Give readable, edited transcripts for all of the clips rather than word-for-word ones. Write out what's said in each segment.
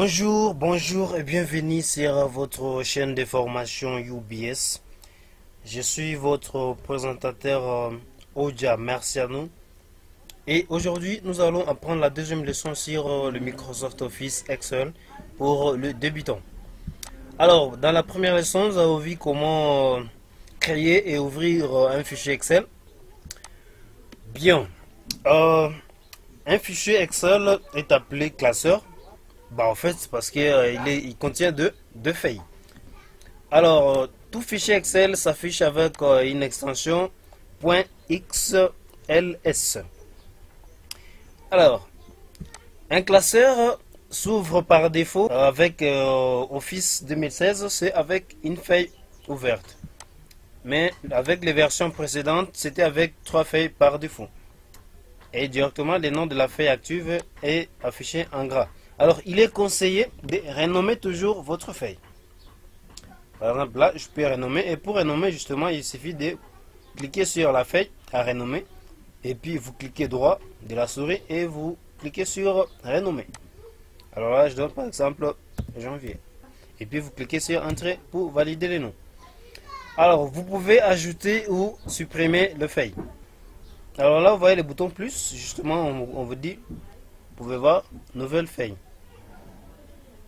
Bonjour et bienvenue sur votre chaîne de formation UBS. Je suis votre présentateur Oja Marciano et aujourd'hui nous allons apprendre la deuxième leçon sur le Microsoft Office Excel pour le débutant. Alors, dans la première leçon, nous avons vu comment créer et ouvrir un fichier Excel. Bien, un fichier Excel est appelé classeur. En fait, c'est parce qu'il il contient deux feuilles. Alors, tout fichier Excel s'affiche avec une extension .xls. Alors, un classeur s'ouvre par défaut avec Office 2016, c'est avec une feuille ouverte. Mais avec les versions précédentes, c'était avec 3 feuilles par défaut. Et directement, le nom de la feuille active est affiché en gras. Alors, il est conseillé de renommer toujours votre feuille. Par exemple, là, je peux renommer. Et pour renommer, justement, il suffit de cliquer sur la feuille à renommer. Et puis, vous cliquez droit de la souris et vous cliquez sur renommer. Alors là, je donne par exemple janvier. Et puis, vous cliquez sur entrée pour valider les noms. Alors, vous pouvez ajouter ou supprimer le feuille. Alors là, vous voyez le bouton plus. Justement, on vous dit, vous pouvez voir nouvelle feuille.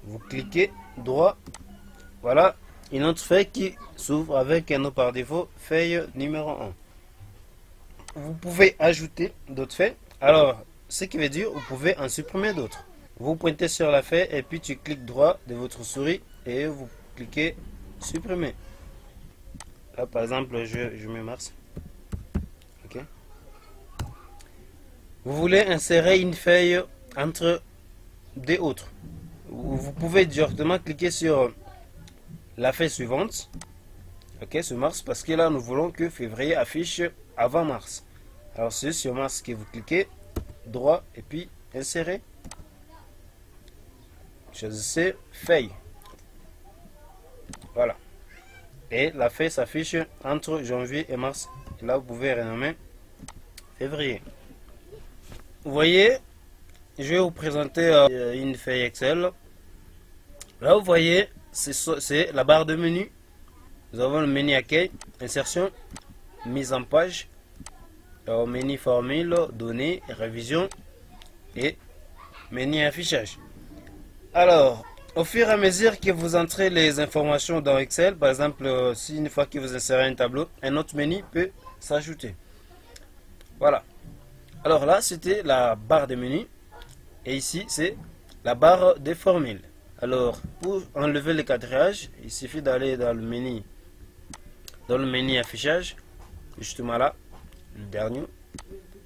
Vous cliquez droit, voilà une autre feuille qui s'ouvre avec un nom par défaut, feuille numéro 1. Vous pouvez ajouter d'autres feuilles, alors ce qui veut dire vous pouvez en supprimer d'autres. Vous pointez sur la feuille et puis tu cliques droit de votre souris et vous cliquez supprimer. Là par exemple je mets mars. Ok. Vous voulez insérer une feuille entre deux autres. Vous pouvez directement cliquer sur la feuille suivante. Ok, sur mars, parce que là nous voulons que février affiche avant mars. Alors c'est sur mars que vous cliquez droit et puis insérer. Choisissez feuille. Voilà. Et la feuille s'affiche entre janvier et mars. Et là vous pouvez renommer février. Vous voyez, je vais vous présenter une feuille Excel. Là, vous voyez, c'est la barre de menu. Nous avons le menu accueil, insertion, mise en page, menu formule, données, révision et menu affichage. Alors, au fur et à mesure que vous entrez les informations dans Excel, par exemple, si une fois que vous insérez un tableau, un autre menu peut s'ajouter. Voilà. Alors là, c'était la barre de menu. Et ici, c'est la barre des formules. Alors, pour enlever le quadrillage, il suffit d'aller dans le menu affichage, justement là, le dernier,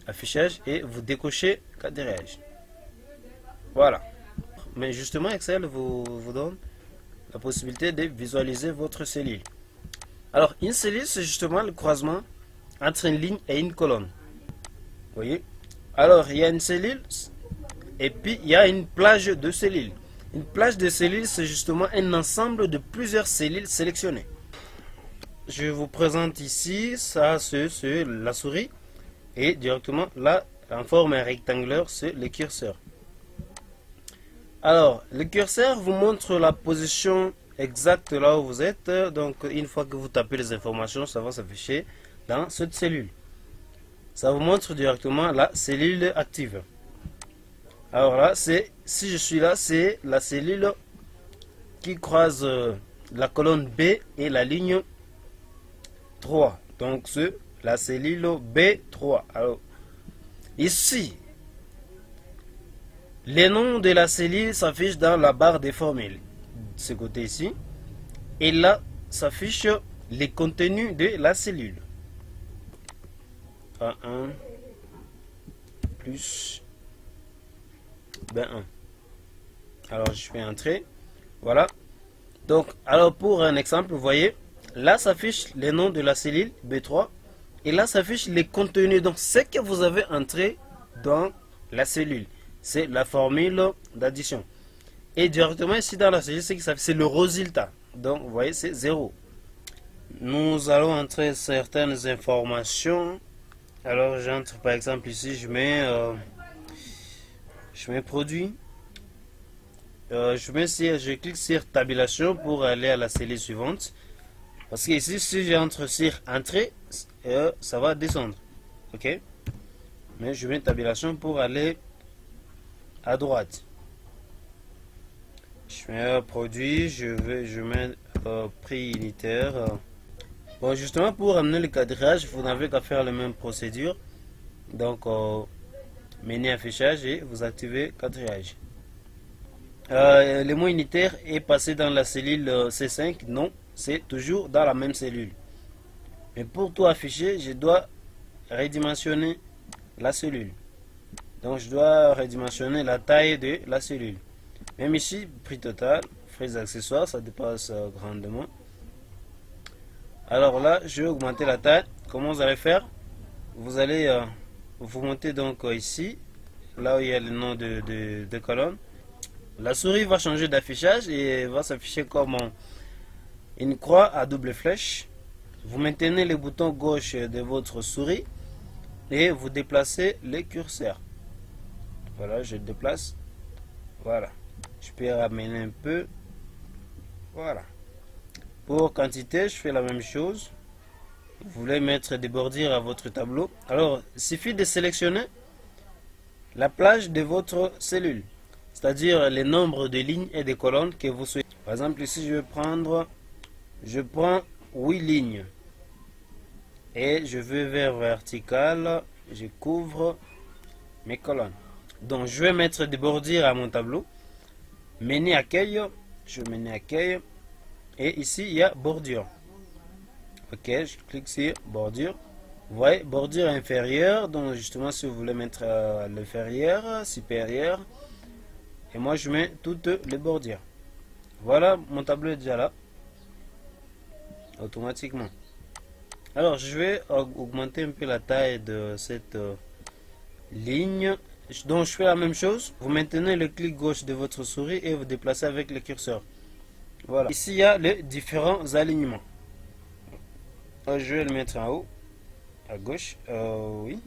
affichage, et vous décochez quadrillage. Voilà. Mais justement, Excel vous donne la possibilité de visualiser votre cellule. Alors, une cellule, c'est justement le croisement entre une ligne et une colonne. Vous voyez? Alors, il y a une cellule, et puis il y a une plage de cellules. Une plage de cellules, c'est justement un ensemble de plusieurs cellules sélectionnées. Je vous présente ici, ça c'est la souris. Et directement là, en forme rectangulaire, c'est le curseur. Alors, le curseur vous montre la position exacte là où vous êtes. Donc, une fois que vous tapez les informations, ça va s'afficher dans cette cellule. Ça vous montre directement la cellule active. Alors là, si je suis là, c'est la cellule qui croise la colonne B et la ligne 3. Donc c'est la cellule B3. Alors ici, les noms de la cellule s'affichent dans la barre des formules. De ce côté ici. Et là, s'affiche les contenus de la cellule. A1 plus B1. Alors je fais entrer. Voilà. Donc, alors pour un exemple, vous voyez, là s'affiche les noms de la cellule B3 et là s'affiche les contenus. Donc, ce que vous avez entré dans la cellule, c'est la formule d'addition. Et directement ici dans la cellule, c'est le résultat. Donc, vous voyez, c'est 0. Nous allons entrer certaines informations. Alors, j'entre par exemple ici, je mets produit. je clique sur tabulation pour aller à la cellule suivante. Parce que ici, si j'entre sur entrée, ça va descendre. Ok? Mais je mets tabulation pour aller à droite. Je mets produit, je mets prix unitaire. Bon, justement, pour amener le cadrage, vous n'avez qu'à faire la même procédure. Donc, menu affichage et vous activez cadrage. Le mot unitaire est passé dans la cellule C5. Non, c'est toujours dans la même cellule. Mais pour tout afficher, je dois redimensionner la cellule. Donc, je dois redimensionner la taille de la cellule. Même ici, prix total, frais d'accessoires, ça dépasse grandement. Alors là, je vais augmenter la taille. Comment vous allez faire? Vous allez vous monter donc ici, là où il y a le nom de colonne. La souris va changer d'affichage et va s'afficher comme une croix à double flèche. Vous maintenez le bouton gauche de votre souris et vous déplacez le curseur. Voilà, je déplace. Voilà. Je peux ramener un peu. Voilà. Pour quantité, je fais la même chose. Vous voulez mettre des bordures à votre tableau. Alors, il suffit de sélectionner la plage de votre cellule. C'est-à-dire le nombre de lignes et de colonnes que vous souhaitez. Par exemple, ici, je prends 8 lignes. Et je vais vers vertical. Je couvre mes colonnes. Donc, je vais mettre des bordures à mon tableau. Menu accueil. Je mets accueil. Et ici, il y a bordure. Ok, je clique sur bordure. Vous voyez, bordure inférieure. Donc, justement, si vous voulez mettre l'inférieur, supérieur. Et moi, je mets toutes les bordures. Voilà, mon tableau est déjà là. Automatiquement. Alors, je vais augmenter un peu la taille de cette ligne. Donc, je fais la même chose. Vous maintenez le clic gauche de votre souris et vous déplacez avec le curseur. Voilà. Ici, il y a les différents alignements. Je vais le mettre en haut. À gauche. Oui.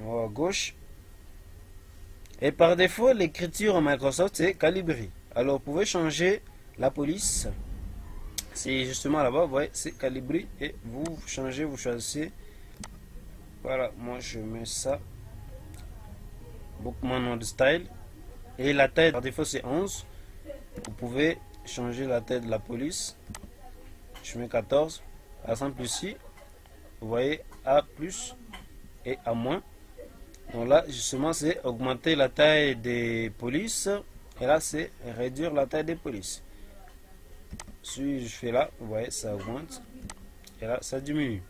En haut à gauche. Et par défaut, l'écriture en Microsoft, c'est Calibri. Alors, vous pouvez changer la police. C'est justement là-bas, vous voyez, c'est Calibri. Et vous changez, vous choisissez. Voilà, moi je mets ça. Bookman mode style. Et la taille, par défaut, c'est 11. Vous pouvez changer la taille de la police. Je mets 14. Par exemple, ici, vous voyez A plus et A moins. Donc là, justement, c'est augmenter la taille des polices. Et là, c'est réduire la taille des polices. Si je fais là, vous voyez, ça augmente. Et là, ça diminue.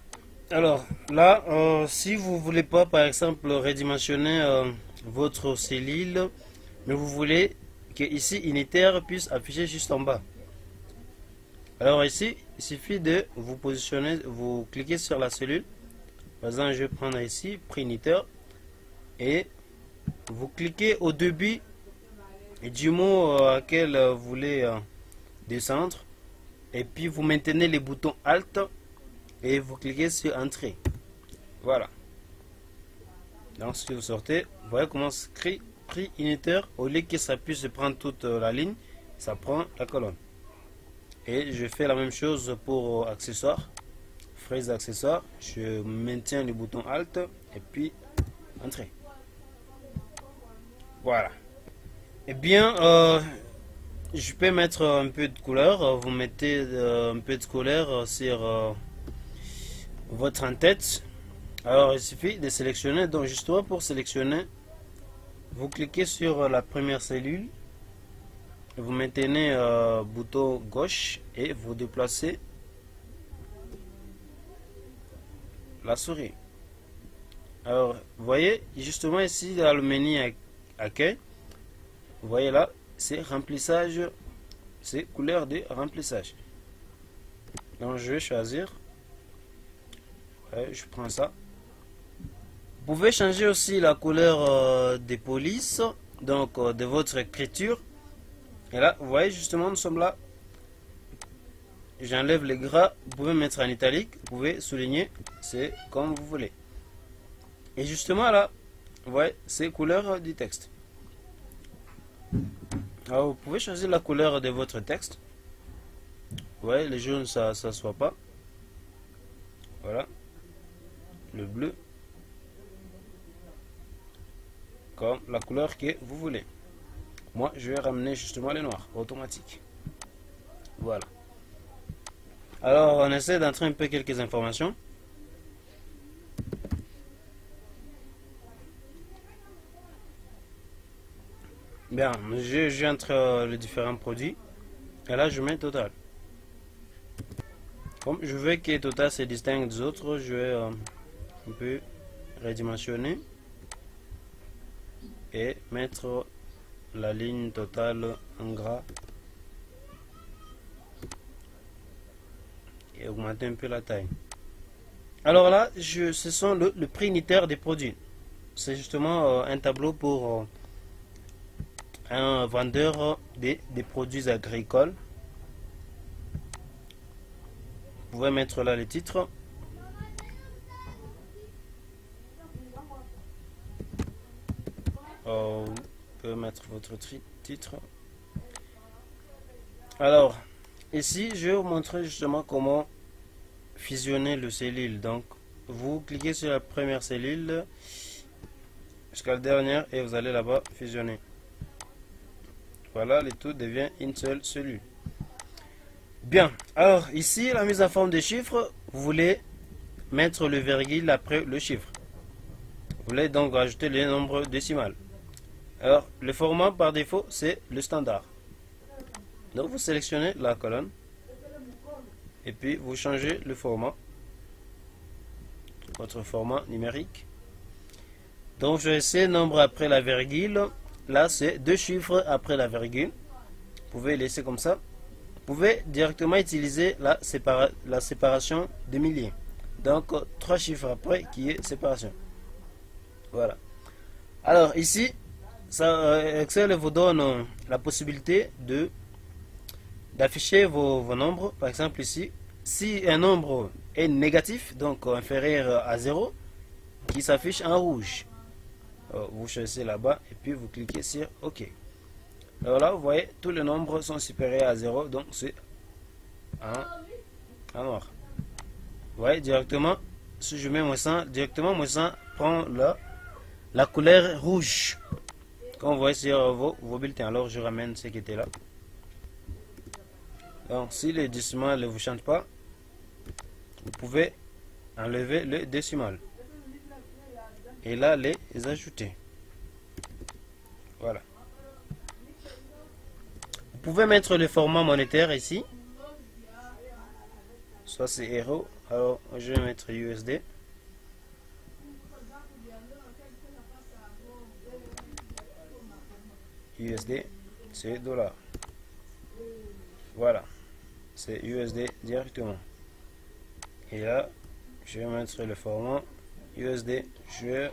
Alors, là, si vous voulez pas, par exemple, redimensionner votre cellule, mais vous voulez que ici, unitaire puisse afficher juste en bas. Alors ici, il suffit de vous positionner, vous cliquez sur la cellule. Par exemple, je vais prendre ici, prix unitaire. Et vous cliquez au début du mot auquel vous voulez descendre. Et puis vous maintenez les boutons Alt et vous cliquez sur Entrée. Voilà. Donc si vous sortez, vous voyez comment s'écrit prix unitaire. Au lieu que ça puisse prendre toute la ligne, ça prend la colonne. Et je fais la même chose pour accessoires. Frais d'accessoires. Je maintiens le bouton Alt et puis Entrée. Voilà. Eh bien, je peux mettre un peu de couleur. Vous mettez un peu de couleur sur votre en-tête. Alors, il suffit de sélectionner. Donc, justement, pour sélectionner, vous cliquez sur la première cellule. Vous maintenez bouton gauche et vous déplacez la souris. Alors, vous voyez, justement ici, dans le menu accueil, vous voyez là, c'est remplissage, c'est couleur de remplissage. Donc, je vais choisir. Ouais, je prends ça. Vous pouvez changer aussi la couleur des polices, donc de votre écriture. Et là, vous voyez, justement, nous sommes là. J'enlève les gras. Vous pouvez mettre en italique. Vous pouvez souligner. C'est comme vous voulez. Et justement, là, vous voyez, c'est couleur du texte. Alors, vous pouvez choisir la couleur de votre texte. Ouais, le jaune, ça ne soit pas. Voilà. Le bleu. Comme la couleur que vous voulez. Moi, je vais ramener justement le noir, automatique. Voilà. Alors, on essaie d'entrer un peu quelques informations. Bien, j'entre les différents produits. Et là, je mets total. Comme je veux que total se distingue des autres, je vais un peu redimensionner et mettre la ligne totale en gras et augmenter un peu la taille. Alors là, ce sont le prix unitaire des produits. C'est justement un tableau pour un vendeur des produits agricoles. Vous pouvez mettre là les titres. Vous pouvez mettre votre titre. Alors, ici, je vais vous montrer justement comment fusionner le cellule. Donc, vous cliquez sur la première cellule jusqu'à la dernière et vous allez là-bas fusionner. Voilà, le tout devient une seule cellule. Bien, alors ici, la mise en forme des chiffres, vous voulez mettre le virgule après le chiffre. Vous voulez donc rajouter les nombres décimales. Alors, le format par défaut, c'est le standard. Donc, vous sélectionnez la colonne et puis vous changez le format, votre format numérique. Donc, je vais essayer nombre après la virgule. Là, c'est 2 chiffres après la virgule. Vous pouvez laisser comme ça. Vous pouvez directement utiliser la séparation de milliers. Donc, 3 chiffres après qui est séparation. Voilà. Alors, ici, Excel vous donne la possibilité d'afficher vos nombres. Par exemple, ici, si un nombre est négatif, donc inférieur à 0, qui s'affiche en rouge. Vous choisissez là-bas et puis vous cliquez sur OK. Alors là, vous voyez, tous les nombres sont supérieurs à 0, donc c'est en noir. Vous voyez, directement, si je mets moins 100, directement moins 100 prend la couleur rouge. Comme vous voyez sur vos bulletins. Alors je ramène ce qui était là. Donc si les décimales ne vous chantent pas, vous pouvez enlever le décimal. Et là, les ajouter. Voilà. Vous pouvez mettre le format monétaire ici. Soit c'est euro. Alors, je vais mettre USD. USD, c'est dollar. Voilà. C'est USD directement. Et là, je vais mettre le format USD. Je vais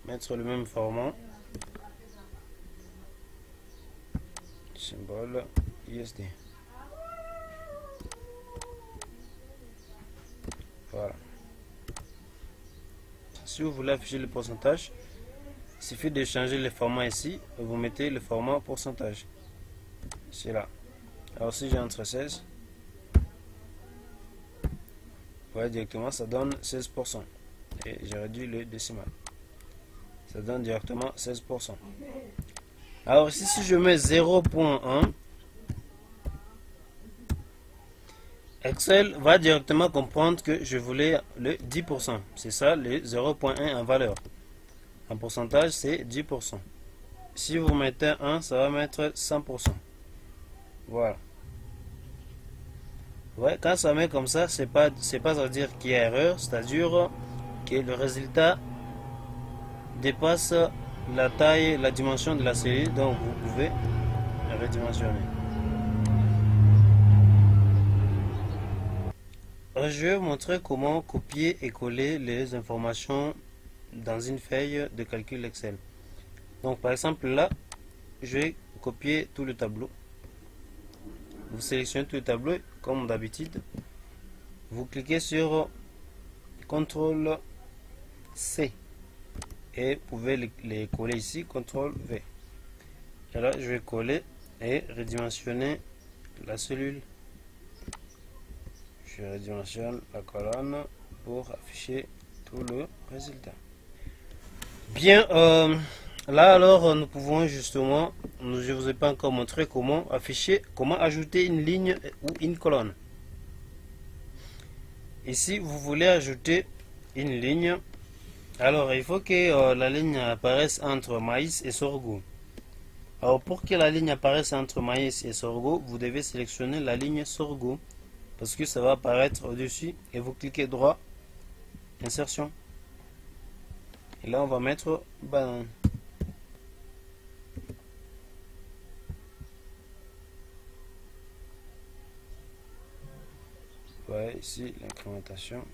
mettre le même format. Symbole USD. Voilà. Si vous voulez afficher le pourcentage, il suffit de changer le format ici et vous mettez le format pourcentage. C'est là. Alors si j'entre 16, vous voyez directement ça donne 16%. Et j'ai réduit le décimal. Ça donne directement 16%. Alors ici si je mets 0.1, Excel va directement comprendre que je voulais le 10%. C'est ça le 0.1 en valeur. En pourcentage c'est 10%. Si vous mettez 1, ça va mettre 100%. Voilà. Ouais, quand ça met comme ça, c'est pas à dire qu'il y a erreur, c'est-à-dire que le résultat dépasse la taille, la dimension de la cellule, donc vous pouvez redimensionner. Je vais vous montrer comment copier et coller les informations dans une feuille de calcul Excel. Donc par exemple là, je vais copier tout le tableau. Vous sélectionnez tout le tableau comme d'habitude. Vous cliquez sur CTRL C et vous pouvez les coller ici, CTRL V. Et là, je vais coller et redimensionner la cellule. Je redimensionne la colonne pour afficher tout le résultat. Bien, là alors nous pouvons justement, je ne vous ai pas encore montré comment afficher, comment ajouter une ligne ou une colonne. Ici, vous voulez ajouter une ligne. Alors, il faut que la ligne apparaisse entre maïs et sorgho. Alors, pour que la ligne apparaisse entre maïs et sorgho, vous devez sélectionner la ligne sorgho parce que ça va apparaître au-dessus et vous cliquez droit, insertion. Et là, on va mettre banane. Voilà ici l'incrémentation.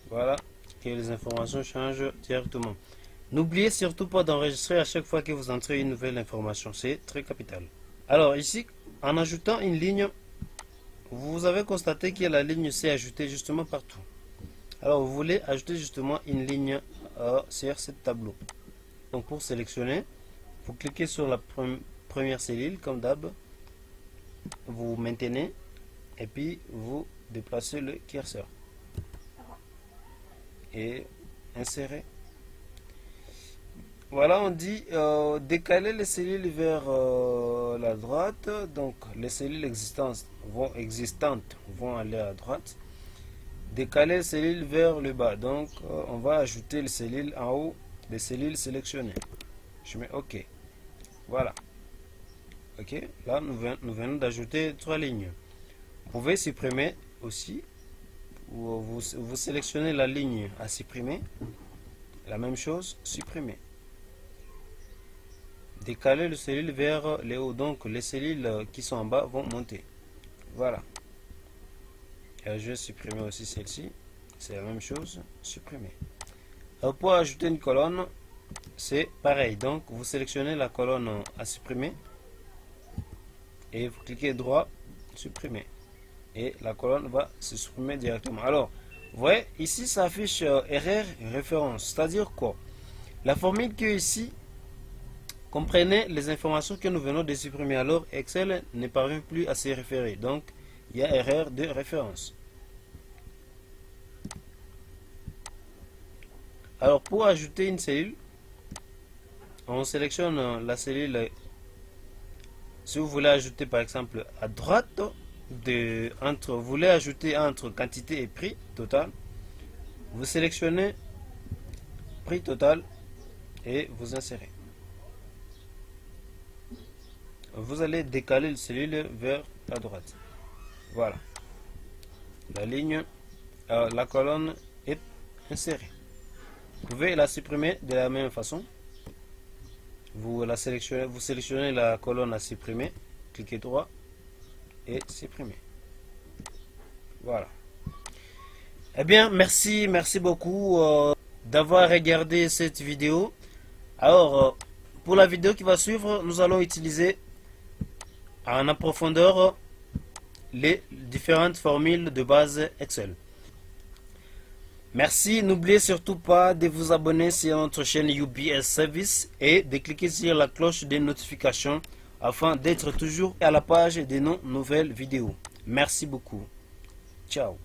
Voilà, et les informations changent directement. N'oubliez surtout pas d'enregistrer à chaque fois que vous entrez une nouvelle information, c'est très capital. Alors ici, en ajoutant une ligne, vous avez constaté que la ligne s'est ajoutée justement partout. Alors vous voulez ajouter justement une ligne sur ce tableau. Donc pour sélectionner, vous cliquez sur la première cellule comme d'hab, vous maintenez et puis vous déplacez le curseur et insérez. Voilà, on dit décaler les cellules vers la droite. Donc les cellules existantes vont aller à droite. Décaler les cellules vers le bas. Donc on va ajouter les cellules en haut des cellules sélectionnées. Je mets OK. Voilà. OK. Là, nous venons d'ajouter 3 lignes. Vous pouvez supprimer aussi. Vous sélectionnez la ligne à supprimer. La même chose, supprimer. Décaler les cellules vers le haut. Donc, les cellules qui sont en bas vont monter. Voilà. Et je vais supprimer aussi celle-ci. C'est la même chose, supprimer. Alors, pour ajouter une colonne, c'est pareil. Donc, vous sélectionnez la colonne à supprimer. Et vous cliquez droit, supprimer. Et la colonne va se supprimer directement. Alors, vous voyez, ici, ça affiche erreur référence. C'est-à-dire quoi? La formule qui est ici comprenait les informations que nous venons de supprimer. Alors, Excel ne parvient plus à s'y référer. Donc, il y a erreur de référence. Alors, pour ajouter une cellule, on sélectionne la cellule. Si vous voulez ajouter, par exemple, à droite, vous voulez ajouter entre quantité et prix total, vous sélectionnez prix total et vous insérez. Vous allez décaler la cellule vers la droite. Voilà. La ligne, la colonne est insérée. Vous pouvez la supprimer de la même façon. Vous sélectionnez la colonne à supprimer, cliquez droit et supprimer. Voilà. Eh bien, merci beaucoup d'avoir regardé cette vidéo. Alors, pour la vidéo qui va suivre, nous allons utiliser en profondeur les différentes formules de base Excel. Merci, n'oubliez surtout pas de vous abonner sur notre chaîne UBS Service et de cliquer sur la cloche de notification afin d'être toujours à la page de nos nouvelles vidéos. Merci beaucoup. Ciao.